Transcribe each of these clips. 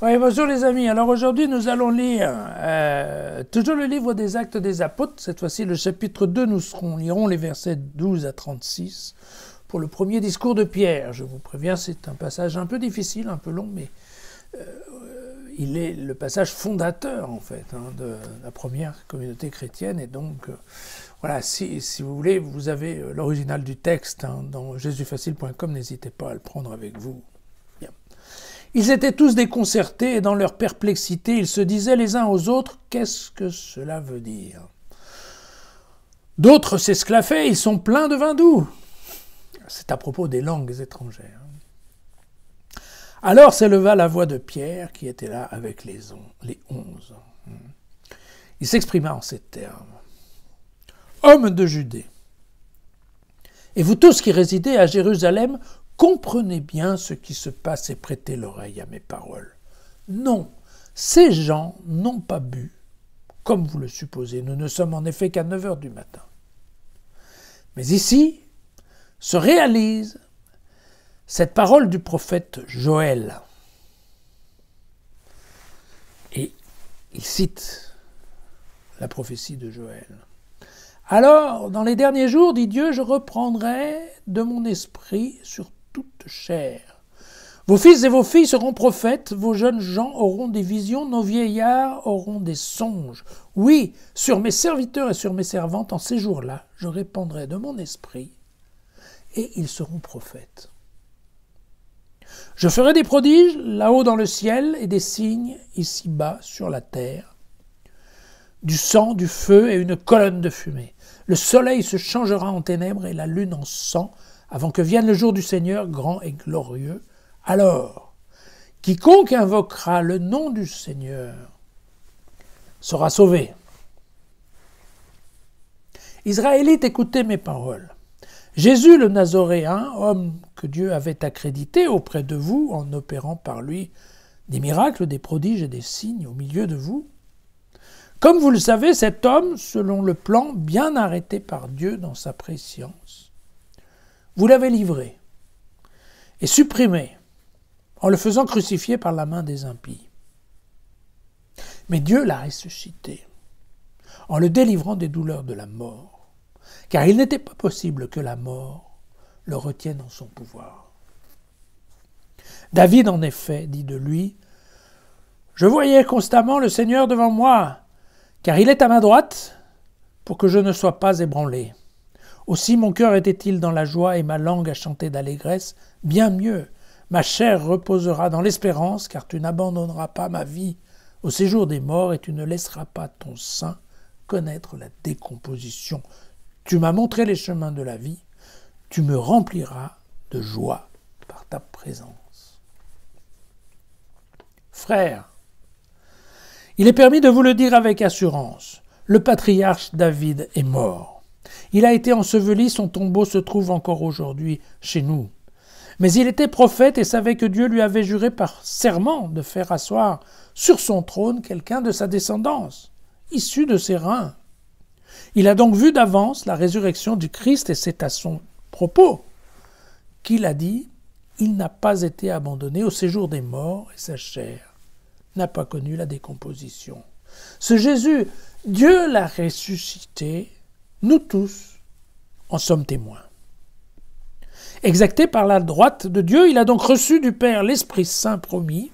Oui, bonjour les amis. Alors aujourd'hui, nous allons lire toujours le livre des Actes des Apôtres. Cette fois-ci, le chapitre 2, nous lirons les versets 12 à 36 pour le premier discours de Pierre. Je vous préviens, c'est un passage un peu difficile, un peu long, mais il est le passage fondateur, en fait, de la première communauté chrétienne. Et donc, voilà, si vous voulez, vous avez l'original du texte dans jesusfacile.com, n'hésitez pas à le prendre avec vous. Bien. Ils étaient tous déconcertés et dans leur perplexité, ils se disaient les uns aux autres « Qu'est-ce que cela veut dire ?» D'autres s'esclaffaient « Ils sont pleins de vin doux !» C'est à propos des langues étrangères. Alors s'éleva la voix de Pierre, qui était là avec les 11. Il s'exprima en ces termes. « Hommes de Judée, et vous tous qui résidez à Jérusalem, comprenez bien ce qui se passe et prêtez l'oreille à mes paroles. Non, ces gens n'ont pas bu, comme vous le supposez. Nous ne sommes en effet qu'à 9 heures du matin. Mais ici se réalise cette parole du prophète Joël. Et il cite la prophétie de Joël. Alors, dans les derniers jours, dit Dieu, je reprendrai de mon esprit sur toute chair. Vos fils et vos filles seront prophètes, vos jeunes gens auront des visions, nos vieillards auront des songes. Oui, sur mes serviteurs et sur mes servantes, en ces jours-là, je répandrai de mon esprit, et ils seront prophètes. Je ferai des prodiges là-haut dans le ciel et des signes ici-bas sur la terre, du sang, du feu et une colonne de fumée. Le soleil se changera en ténèbres et la lune en sang, avant que vienne le jour du Seigneur, grand et glorieux. Alors, quiconque invoquera le nom du Seigneur sera sauvé. Israélites, écoutez mes paroles. Jésus le Nazoréen, homme que Dieu avait accrédité auprès de vous en opérant par lui des miracles, des prodiges et des signes au milieu de vous. Comme vous le savez, cet homme, selon le plan bien arrêté par Dieu dans sa préscience, vous l'avez livré et supprimé en le faisant crucifier par la main des impies. Mais Dieu l'a ressuscité en le délivrant des douleurs de la mort, car il n'était pas possible que la mort le retienne en son pouvoir. David, en effet, dit de lui, « Je voyais constamment le Seigneur devant moi, car il est à ma droite, pour que je ne sois pas ébranlé. Aussi mon cœur était-il dans la joie et ma langue a chanté d'allégresse, bien mieux. Ma chair reposera dans l'espérance, car tu n'abandonneras pas ma vie au séjour des morts et tu ne laisseras pas ton sein connaître la décomposition. Tu m'as montré les chemins de la vie, tu me rempliras de joie par ta présence. » Frères, il est permis de vous le dire avec assurance, le patriarche David est mort. Il a été enseveli, son tombeau se trouve encore aujourd'hui chez nous. Mais il était prophète et savait que Dieu lui avait juré par serment de faire asseoir sur son trône quelqu'un de sa descendance, issu de ses reins. Il a donc vu d'avance la résurrection du Christ et c'est à son propos qu'il a dit « Il n'a pas été abandonné au séjour des morts et sa chair n'a pas connu la décomposition. » Ce Jésus, Dieu l'a ressuscité, nous tous en sommes témoins. Exacté par la droite de Dieu, il a donc reçu du Père l'Esprit Saint promis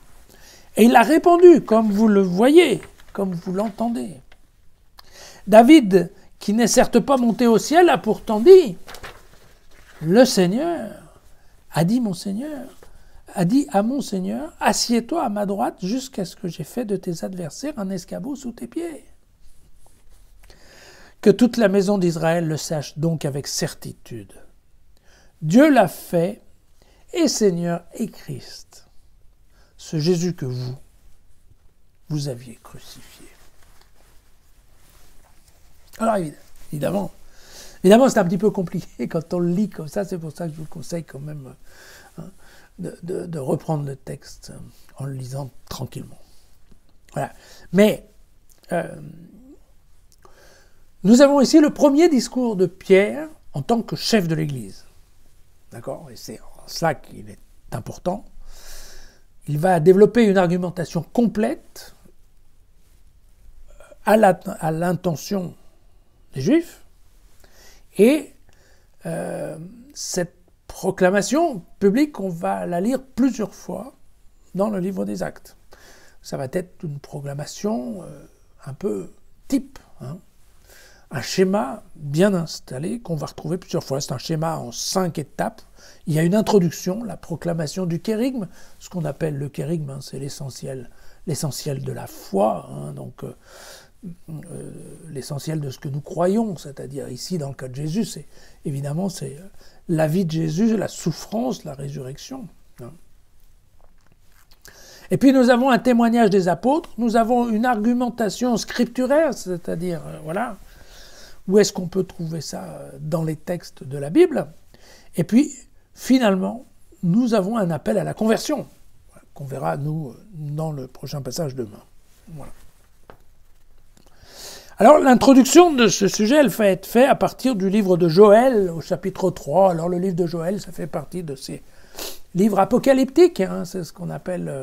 et il l'a répandu, comme vous le voyez, comme vous l'entendez. David, qui n'est certes pas monté au ciel, a pourtant dit « Le Seigneur a dit à mon Seigneur, assieds-toi à ma droite jusqu'à ce que j'ai fait de tes adversaires un escabeau sous tes pieds. » Que toute la maison d'Israël le sache donc avec certitude. Dieu l'a fait, et Seigneur et Christ, ce Jésus que vous aviez crucifié. Alors évidemment, c'est un petit peu compliqué quand on le lit comme ça, c'est pour ça que je vous conseille quand même de reprendre le texte en le lisant tranquillement. Voilà. Mais nous avons ici le premier discours de Pierre en tant que chef de l'Église. D'accord ? Et c'est en cela qu'il est important. il va développer une argumentation complète à l'intention des Juifs, et cette proclamation publique, on va la lire plusieurs fois dans le livre des Actes. Ça va être une proclamation un peu type, hein, un schéma bien installé qu'on va retrouver plusieurs fois. C'est un schéma en 5 étapes. Il y a une introduction, la proclamation du kérygme. Ce qu'on appelle le kérygme, hein, c'est l'essentiel de la foi, hein, donc l'essentiel de ce que nous croyons, c'est-à-dire ici dans le cas de Jésus, c'est la vie de Jésus, la souffrance, la résurrection. Hein. Et puis nous avons un témoignage des apôtres, nous avons une argumentation scripturaire, c'est-à-dire, voilà, où est-ce qu'on peut trouver ça dans les textes de la Bible. Et puis, finalement, nous avons un appel à la conversion, qu'on verra, nous, dans le prochain passage demain. Voilà. Alors, l'introduction de ce sujet, elle va être faite à partir du livre de Joël, au chapitre 3. Alors, le livre de Joël, ça fait partie de ces livres apocalyptiques, hein, c'est ce qu'on appelle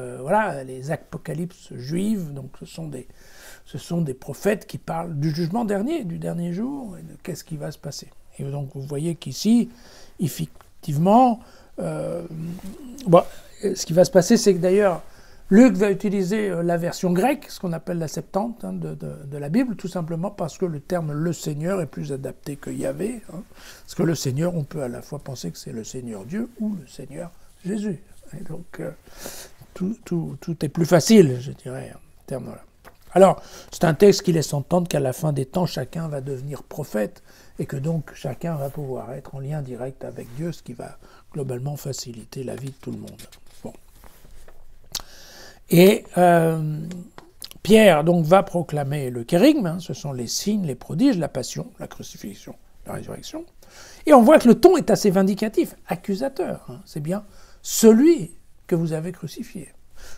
les apocalypses juives. Donc, ce sont des prophètes qui parlent du jugement dernier, du dernier jour, et de qu'est-ce qui va se passer. Et donc, vous voyez qu'ici, effectivement, ce qui va se passer, c'est que d'ailleurs, Luc va utiliser la version grecque, ce qu'on appelle la Septante, hein, de la Bible, tout simplement parce que le terme « le Seigneur » est plus adapté que « Yahvé ». Hein, parce que le Seigneur, on peut à la fois penser que c'est le Seigneur Dieu ou le Seigneur Jésus. Et donc, tout est plus facile, je dirais, en termes-là. Alors, c'est un texte qui laisse entendre qu'à la fin des temps, chacun va devenir prophète et que donc chacun va pouvoir être en lien direct avec Dieu, ce qui va globalement faciliter la vie de tout le monde. Bon. Et Pierre donc va proclamer le kérygme, hein, ce sont les signes, les prodiges, la passion, la crucifixion, la résurrection. Et on voit que le ton est assez vindicatif, accusateur. Hein, c'est bien celui que vous avez crucifié,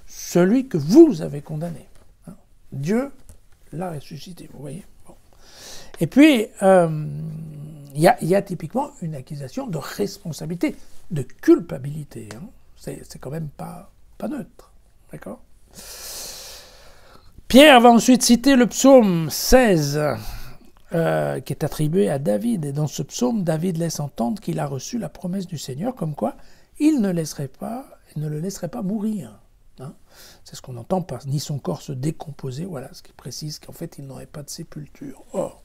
celui que vous avez condamné. Hein. Dieu l'a ressuscité, vous voyez. Bon. Et puis, il y a typiquement une accusation de responsabilité, de culpabilité. Hein. C'est quand même pas neutre. D'accord ? Pierre va ensuite citer le psaume 16, qui est attribué à David. Et dans ce psaume, David laisse entendre qu'il a reçu la promesse du Seigneur, comme quoi il ne le laisserait pas mourir. Hein. C'est ce qu'on entend par ni son corps se décomposer, voilà, ce qui précise qu'en fait il n'aurait pas de sépulture. Or,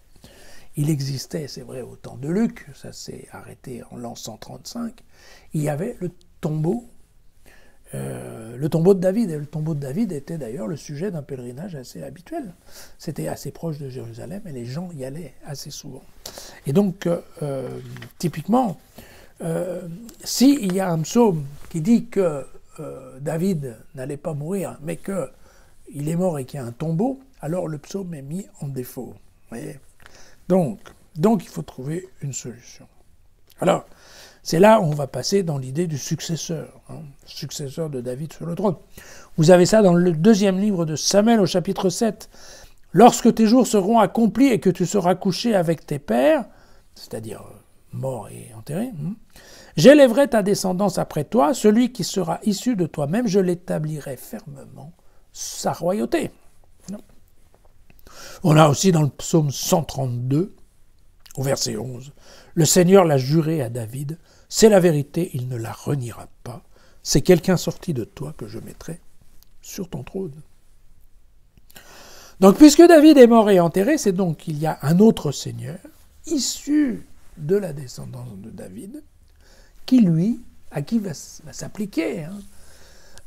il existait, c'est vrai, au temps de Luc, ça s'est arrêté en l'an 135, il y avait le tombeau de David. Et le tombeau de David était d'ailleurs le sujet d'un pèlerinage assez habituel. C'était assez proche de Jérusalem et les gens y allaient assez souvent. Et donc, typiquement, s'il y a un psaume qui dit que David n'allait pas mourir, mais qu'il est mort et qu'il y a un tombeau, alors le psaume est mis en défaut. Vous voyez ? Donc, il faut trouver une solution. Alors, c'est là où on va passer dans l'idée du successeur, hein, successeur de David sur le trône. Vous avez ça dans le 2e livre de Samuel au chapitre 7. « Lorsque tes jours seront accomplis et que tu seras couché avec tes pères, c'est-à-dire mort et enterré, j'élèverai ta descendance après toi, celui qui sera issu de toi-même, je l'établirai fermement, sa royauté. » On a aussi dans le psaume 132, au verset 11, « Le Seigneur l'a juré à David, c'est la vérité, il ne la reniera pas. C'est quelqu'un sorti de toi que je mettrai sur ton trône. » Donc, puisque David est mort et enterré, c'est donc qu'il y a un autre Seigneur, issu de la descendance de David, à qui va s'appliquer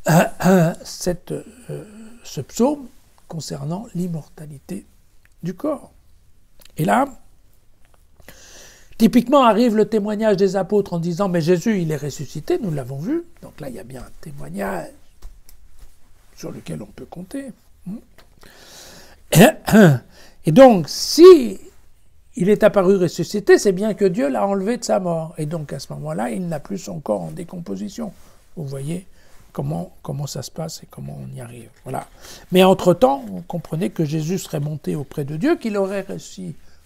ce psaume concernant l'immortalité du corps. Et là, typiquement arrive le témoignage des apôtres en disant « Mais Jésus, il est ressuscité, nous l'avons vu. » Donc là, il y a bien un témoignage sur lequel on peut compter. Et donc, si il est apparu ressuscité, c'est bien que Dieu l'a enlevé de sa mort. Et donc, à ce moment-là, il n'a plus son corps en décomposition. Vous voyez comment ça se passe et comment on y arrive. Voilà. Mais entre-temps, vous comprenez que Jésus serait monté auprès de Dieu, qu'il aurait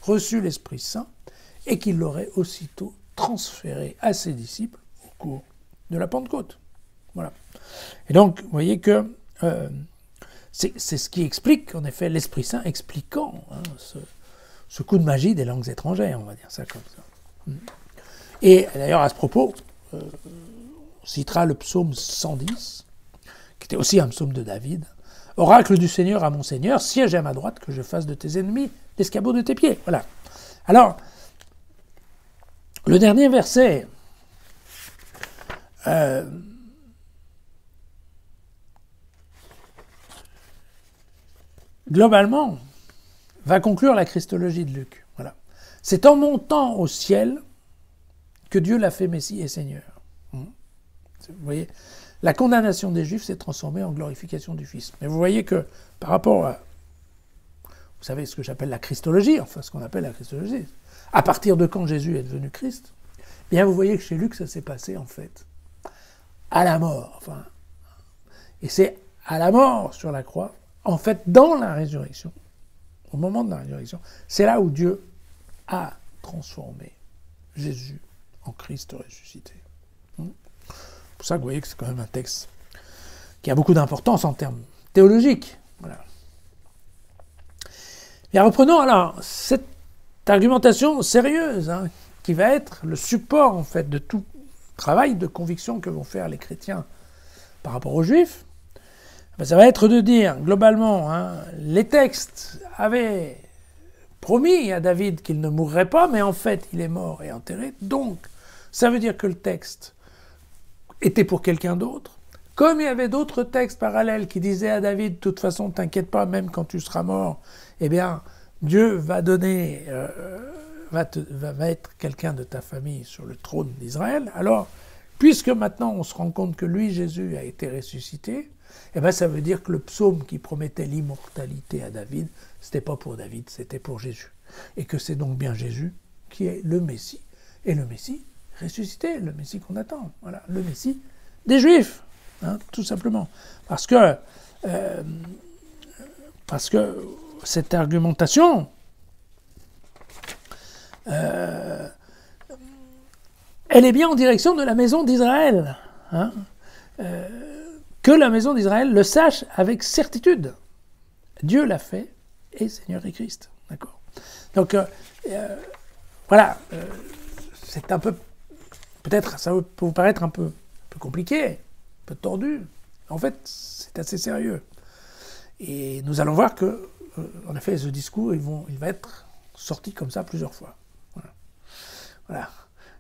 reçu l'Esprit Saint et qu'il l'aurait aussitôt transféré à ses disciples au cours de la Pentecôte. Voilà. Et donc, vous voyez que c'est ce qui explique, en effet, l'Esprit Saint expliquant ce coup de magie des langues étrangères, on va dire ça comme ça. Et d'ailleurs, à ce propos, on citera le psaume 110, qui était aussi un psaume de David. « Oracle du Seigneur à mon Seigneur, siège à ma droite, que je fasse de tes ennemis l'escabeau de tes pieds. » Voilà. Alors, le dernier verset, globalement, va conclure la Christologie de Luc. Voilà. C'est en montant au ciel que Dieu l'a fait Messie et Seigneur. Vous voyez, la condamnation des Juifs s'est transformée en glorification du Fils. Mais vous voyez que par rapport à, vous savez ce que j'appelle la Christologie, enfin ce qu'on appelle la Christologie, à partir de quand Jésus est devenu Christ, bien vous voyez que chez Luc ça s'est passé en fait à la mort. Enfin, et c'est à la mort sur la croix, en fait dans la résurrection, au moment de la résurrection, c'est là où Dieu a transformé Jésus en Christ ressuscité. C'est pour ça que vous voyez que c'est quand même un texte qui a beaucoup d'importance en termes théologiques. Voilà. Et reprenons alors cette argumentation sérieuse, qui va être le support en fait de tout travail de conviction que vont faire les chrétiens par rapport aux Juifs. Ça va être de dire, globalement, les textes avaient promis à David qu'il ne mourrait pas, mais en fait, il est mort et enterré. Donc, ça veut dire que le texte était pour quelqu'un d'autre. Comme il y avait d'autres textes parallèles qui disaient à David, de toute façon, t'inquiète pas, même quand tu seras mort, eh bien, Dieu va donner, va être quelqu'un de ta famille sur le trône d'Israël. Alors, puisque maintenant on se rend compte que lui, Jésus, a été ressuscité, eh bien, ça veut dire que le psaume qui promettait l'immortalité à David, c'était pas pour David, c'était pour Jésus. Et que c'est donc bien Jésus qui est le Messie, et le Messie ressuscité, le Messie qu'on attend. Voilà, le Messie des Juifs, tout simplement. Parce que cette argumentation, elle est bien en direction de la maison d'Israël. Que la maison d'Israël le sache avec certitude. Dieu l'a fait, et Seigneur et Christ. D'accord. Donc, voilà, c'est un peu, peut-être, ça peut vous paraître un peu compliqué, un peu tordu. En fait, c'est assez sérieux. Et nous allons voir que, en effet, ce discours, il va être sorti comme ça plusieurs fois. Voilà.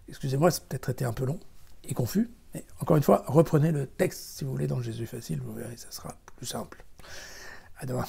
Excusez-moi, c'est peut-être été un peu long et confus. Mais encore une fois, reprenez le texte, si vous voulez, dans Jésus facile, vous verrez, ça sera plus simple. À demain.